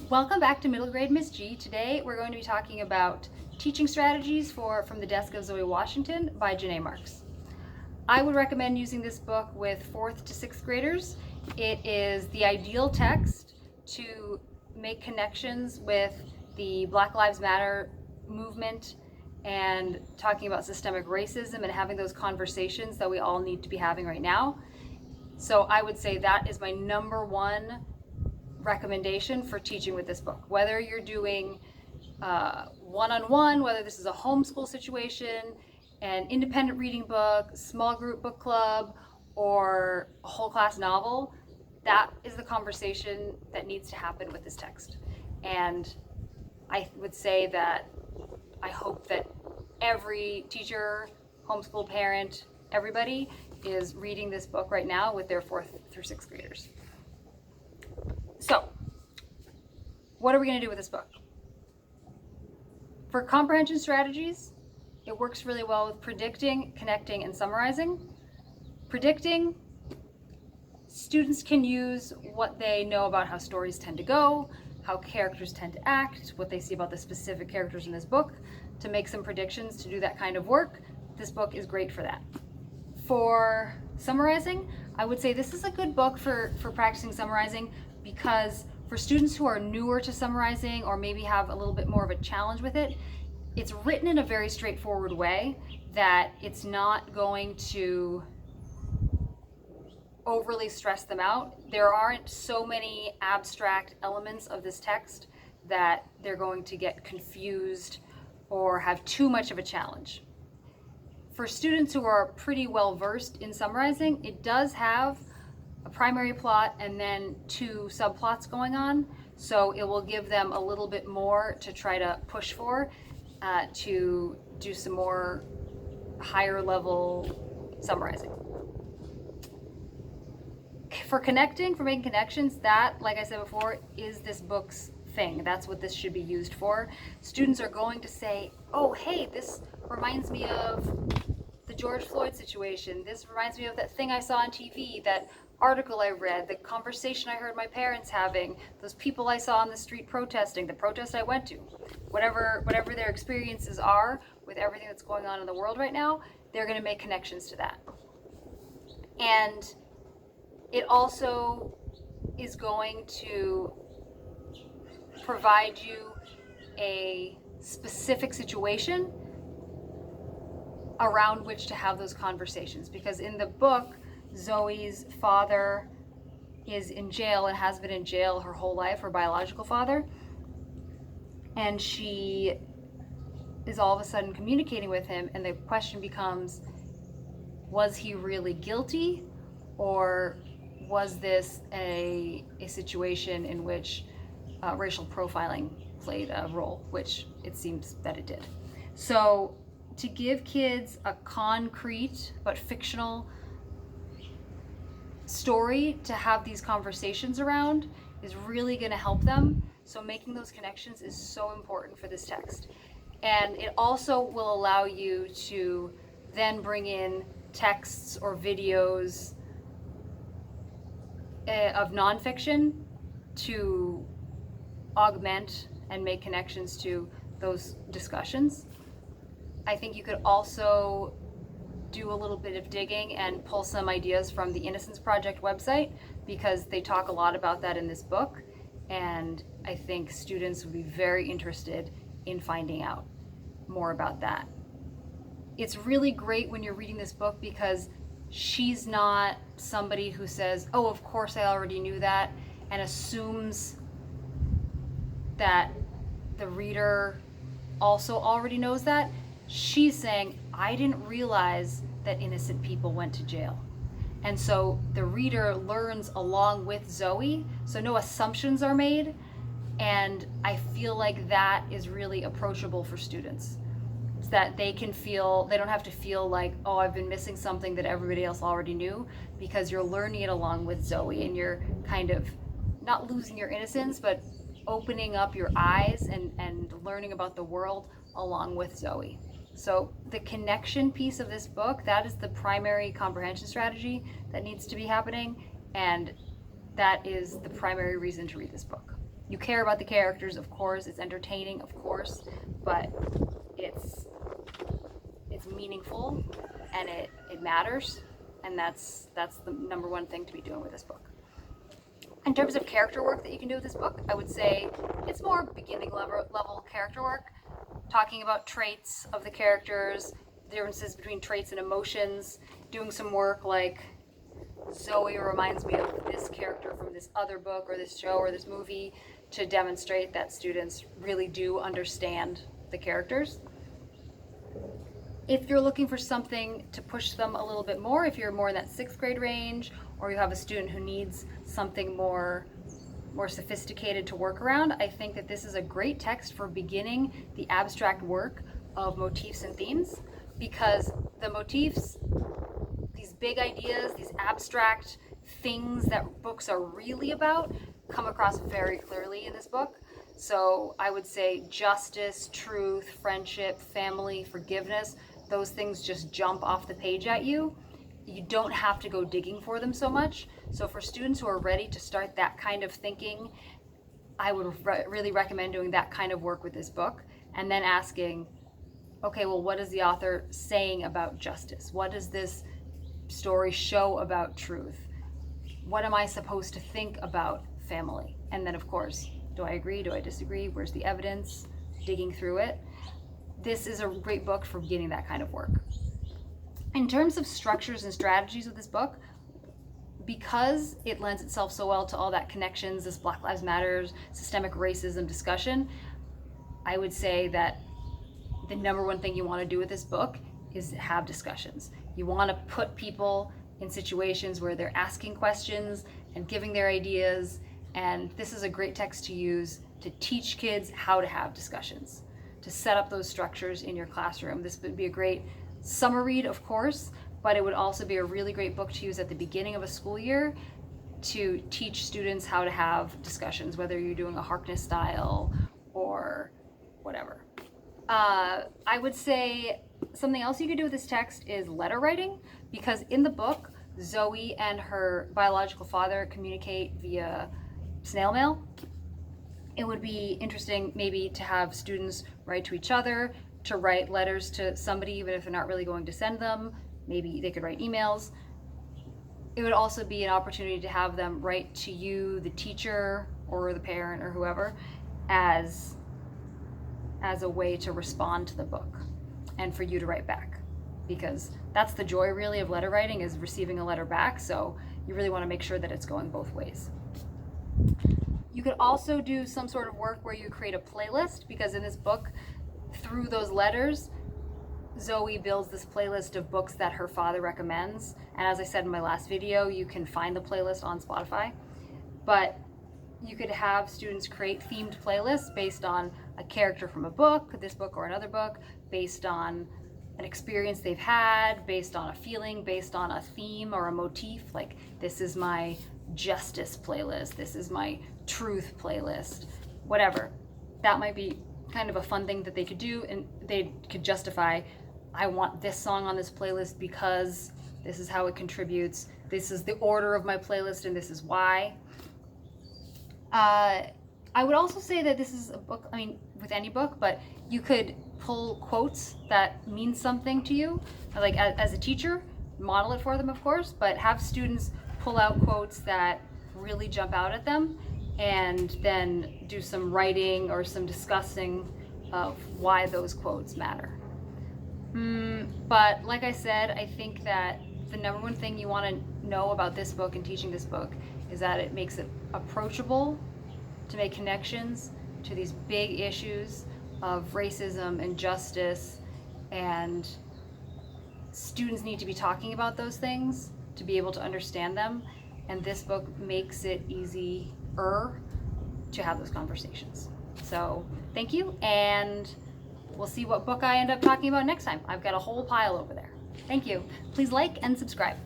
Welcome back to Middle Grade Miss G. Today we're going to be talking about teaching strategies From the Desk of Zoe Washington by Janae Marks. I would recommend using this book with 4th to 6th graders. It is the ideal text to make connections with the Black Lives Matter movement and talking about systemic racism and having those conversations that we all need to be having right now. So I would say that is my number one recommendation for teaching with this book. Whether you're doing one-on-one, whether this is a homeschool situation, an independent reading book, small group book club, or a whole class novel, that is the conversation that needs to happen with this text. And I would say that I hope that every teacher, homeschool parent, everybody is reading this book right now with their 4th through 6th graders. So, what are we going to do with this book? For comprehension strategies, it works really well with predicting, connecting, and summarizing. Predicting, students can use what they know about how stories tend to go, how characters tend to act, what they see about the specific characters in this book, to make some predictions, to do that kind of work. This book is great for that. For summarizing, I would say this is a good book for practicing summarizing, because for students who are newer to summarizing or maybe have a little bit more of a challenge with it, it's written in a very straightforward way that it's not going to overly stress them out. There aren't so many abstract elements of this text that they're going to get confused or have too much of a challenge. For students who are pretty well versed in summarizing, it does have a primary plot and then 2 subplots going on, so it will give them a little bit more to try to push for, to do some more higher level summarizing. For connecting, for making connections, that, like I said before, is this book's thing. That's what this should be used for. Students are going to say, oh hey, this reminds me of the George Floyd situation. This reminds me of that thing I saw on TV, that article I read, the conversation I heard my parents having, those people I saw on the street protesting, the protest I went to. Whatever their experiences are with everything that's going on in the world right now, they're going to make connections to that. And it also is going to provide you a specific situation around which to have those conversations, because in the book, Zoe's father is in jail and has been in jail her whole life, her biological father, and she is all of a sudden communicating with him, and the question becomes, was he really guilty, or was this a situation in which racial profiling played a role, which it seems that it did. So to give kids a concrete but fictional story to have these conversations around is really going to help them. So making those connections is so important for this text. And it also will allow you to then bring in texts or videos of nonfiction to augment and make connections to those discussions. I think you could also do a little bit of digging and pull some ideas from the Innocence Project website, because they talk a lot about that in this book, and I think students would be very interested in finding out more about that. It's really great when you're reading this book because she's not somebody who says, oh, of course I already knew that, and assumes that the reader also already knows that. She's saying, I didn't realize that innocent people went to jail. And so the reader learns along with Zoe, so no assumptions are made, and I feel like that is really approachable for students. It's that they don't have to feel like, oh, I've been missing something that everybody else already knew, because you're learning it along with Zoe, and you're kind of not losing your innocence, but opening up your eyes and learning about the world along with Zoe. So the connection piece of this book, that is the primary comprehension strategy that needs to be happening, and that is the primary reason to read this book. You care about the characters, of course. It's entertaining, of course, but it's meaningful and it matters, and that's the number one thing to be doing with this book. In terms of character work that you can do with this book, I would say it's more beginning level character work, talking about traits of the characters, differences between traits and emotions, doing some work like Zoe reminds me of this character from this other book or this show or this movie, to demonstrate that students really do understand the characters. If you're looking for something to push them a little bit more, if you're more in that 6th grade range, or you have a student who needs something more sophisticated to work around, I think that this is a great text for beginning the abstract work of motifs and themes, because the motifs, these big ideas, these abstract things that books are really about, come across very clearly in this book. So I would say justice, truth, friendship, family, forgiveness, those things just jump off the page at you. You don't have to go digging for them so much. So for students who are ready to start that kind of thinking, I would really recommend doing that kind of work with this book, and then asking, okay, well, what is the author saying about justice? What does this story show about truth? What am I supposed to think about family? And then, of course, do I agree? Do I disagree? Where's the evidence? Digging through it. This is a great book for beginning that kind of work. In terms of structures and strategies with this book, because it lends itself so well to all that connections, this Black Lives Matter, systemic racism discussion, I would say that the number one thing you want to do with this book is have discussions. You want to put people in situations where they're asking questions and giving their ideas, and this is a great text to use to teach kids how to have discussions, to set up those structures in your classroom. This would be a great summer read, of course, but it would also be a really great book to use at the beginning of a school year to teach students how to have discussions, whether you're doing a Harkness style or whatever. I would say something else you could do with this text is letter writing, because in the book, Zoe and her biological father communicate via snail mail. It would be interesting maybe to have students write to each other, to write letters to somebody, even if they're not really going to send them. Maybe they could write emails. It would also be an opportunity to have them write to you, the teacher or the parent or whoever, as a way to respond to the book and for you to write back, because that's the joy really of letter writing, is receiving a letter back. So you really want to make sure that it's going both ways. You could also do some sort of work where you create a playlist, because in this book, through those letters, Zoe builds this playlist of books that her father recommends. And as I said in my last video, you can find the playlist on Spotify. But you could have students create themed playlists based on a character from a book, this book or another book, based on an experience they've had, based on a feeling, based on a theme or a motif. Like, this is my justice playlist, this is my truth playlist, whatever. That might be kind of a fun thing that they could do, and they could justify, I want this song on this playlist because this is how it contributes, this is the order of my playlist, and this is why. I would also say that this is a book, I mean, with any book, but you could pull quotes that mean something to you. Like, as a teacher, model it for them, of course, but have students pull out quotes that really jump out at them, and then do some writing or some discussing of why those quotes matter. But like I said, I think that the number one thing you want to know about this book and teaching this book is that it makes it approachable to make connections to these big issues of racism and justice, and students need to be talking about those things to be able to understand them, and this book makes it easier to have those conversations. So thank you, and we'll see what book I end up talking about next time. I've got a whole pile over there. Thank you. Please like and subscribe.